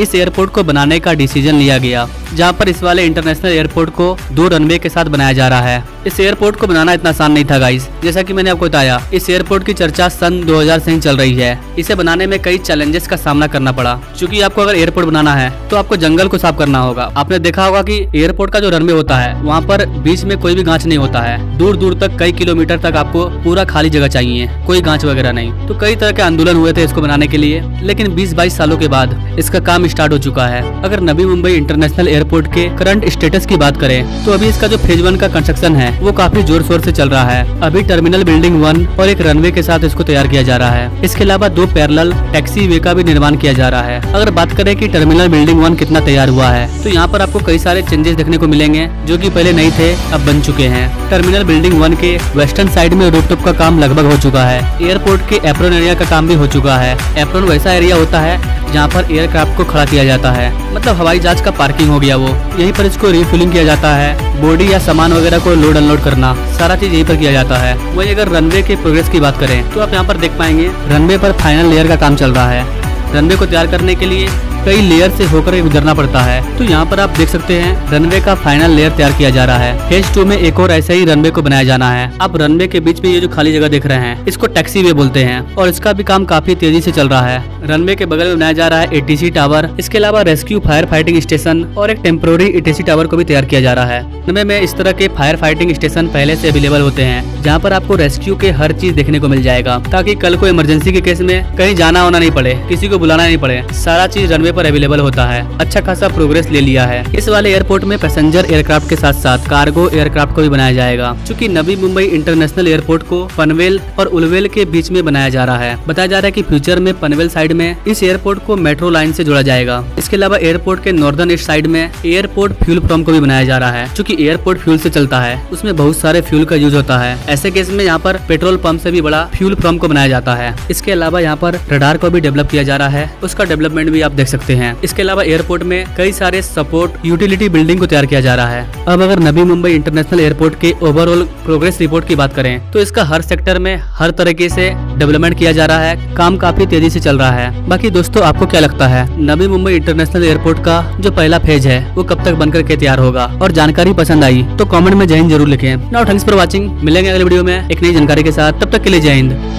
इस एयरपोर्ट को बनाने का डिसीजन लिया गया, जहां पर इस वाले इंटरनेशनल एयरपोर्ट को 2 रनवे के साथ बनाया जा रहा है। इस एयरपोर्ट को बनाना इतना आसान नहीं था गाइस। जैसा कि मैंने आपको बताया, इस एयरपोर्ट की चर्चा सन 2000 से ही चल रही है। इसे बनाने में कई चैलेंजेस का सामना करना पड़ा, क्योंकि आपको अगर एयरपोर्ट बनाना है तो आपको जंगल को साफ करना होगा। आपने देखा होगा कि एयरपोर्ट का जो रनवे होता है वहाँ पर बीच में कोई भी गांच नहीं होता है। दूर दूर तक कई किलोमीटर तक आपको पूरा खाली जगह चाहिए, कोई गांच वगैरह नहीं। तो कई तरह के आंदोलन हुए थे इसको बनाने के लिए, लेकिन 20-22 सालों के बाद इसका काम स्टार्ट हो चुका है। अगर नवी मुंबई इंटरनेशनल एयरपोर्ट के करंट स्टेटस की बात करें तो अभी इसका जो फेज 1 का कंस्ट्रक्शन है वो काफी जोर शोर से चल रहा है। अभी टर्मिनल बिल्डिंग 1 और एक रनवे के साथ इसको तैयार किया जा रहा है। इसके अलावा 2 पैरेलल टैक्सी वे का भी निर्माण किया जा रहा है। अगर बात करें कि टर्मिनल बिल्डिंग 1 कितना तैयार हुआ है, तो यहाँ पर आपको कई सारे चेंजेस देखने को मिलेंगे जो कि पहले नहीं थे, अब बन चुके हैं। टर्मिनल बिल्डिंग 1 के वेस्टर्न साइड में रूफटॉप का काम लगभग हो चुका है। एयरपोर्ट के एप्रोन एरिया का काम भी हो चुका है। एप्रोन वैसा एरिया होता है जहाँ पर एयरक्राफ्ट को खड़ा किया जाता है, मतलब हवाई जहाज का पार्किंग हो गया वो। यहीं पर इसको रिफ्यूलिंग किया जाता है, बॉडी या सामान वगैरह को लोड अनलोड करना, सारा चीज यहीं पर किया जाता है। वही अगर रनवे के प्रोग्रेस की बात करें तो आप यहाँ पर देख पाएंगे रनवे पर फाइनल लेयर का काम चल रहा है। रनवे को तैयार करने के लिए कई लेयर से होकर गुजरना पड़ता है। तो यहाँ पर आप देख सकते हैं रनवे का फाइनल लेयर तैयार किया जा रहा है। फेज 2 में एक और ऐसे ही रनवे को बनाया जाना है। आप रनवे के बीच में ये जो खाली जगह देख रहे हैं इसको टैक्सी वे बोलते हैं, और इसका भी काम काफी तेजी से चल रहा है। रनवे के बगल में बनाया जा रहा है एटीसी टावर। इसके अलावा रेस्क्यू फायर फाइटिंग स्टेशन और एक टेम्पोररी एटीसी टावर को भी तैयार किया जा रहा है। रनवे में इस तरह के फायर फाइटिंग स्टेशन पहले से अवेलेबल होते हैं, जहाँ पर आपको रेस्क्यू के हर चीज देखने को मिल जाएगा, ताकि कल को इमरजेंसी के केस में कहीं जाना होना नहीं पड़े, किसी को बुलाना नहीं पड़े। सारा चीज रनवे पर अवेलेबल होता है। अच्छा खासा प्रोग्रेस ले लिया है। इस वाले एयरपोर्ट में पैसेंजर एयरक्राफ्ट के साथ साथ कार्गो एयरक्राफ्ट को भी बनाया जाएगा, क्योंकि नवी मुंबई इंटरनेशनल एयरपोर्ट को पनवेल और उलवेल के बीच में बनाया जा रहा है। बताया जा रहा है कि फ्यूचर में पनवेल साइड में इस एयरपोर्ट को मेट्रो लाइन से जोड़ा जाएगा। इसके अलावा एयरपोर्ट के नॉर्दर्न ईस्ट साइड में एयरपोर्ट फ्यूल पंप को भी बनाया जा रहा है, क्योंकि एयरपोर्ट फ्यूल से चलता है, उसमें बहुत सारे फ्यूल का यूज होता है। ऐसे केस में यहाँ पर पेट्रोल पंप से भी बड़ा फ्यूल पंप को बनाया जाता है। इसके अलावा यहाँ पर रडार को भी डेवलप किया जा रहा है, उसका डेवलपमेंट भी आप देख सकते हैं। इसके अलावा एयरपोर्ट में कई सारे सपोर्ट यूटिलिटी बिल्डिंग को तैयार किया जा रहा है। अब अगर नवी मुंबई इंटरनेशनल एयरपोर्ट के ओवरऑल प्रोग्रेस रिपोर्ट की बात करें तो इसका हर सेक्टर में हर तरीके से डेवलपमेंट किया जा रहा है। काम काफी तेजी से चल रहा है। बाकी दोस्तों, आपको क्या लगता है नवी मुंबई इंटरनेशनल एयरपोर्ट का जो पहला फेज है वो कब तक बनकर के तैयार होगा? और जानकारी पसंद आई तो कमेंट में जय हिंद जरूर लिखें। Now thanks for watching. मिलेंगे अगले वीडियो में एक नई जानकारी के साथ। तब तक के लिए जय हिंद।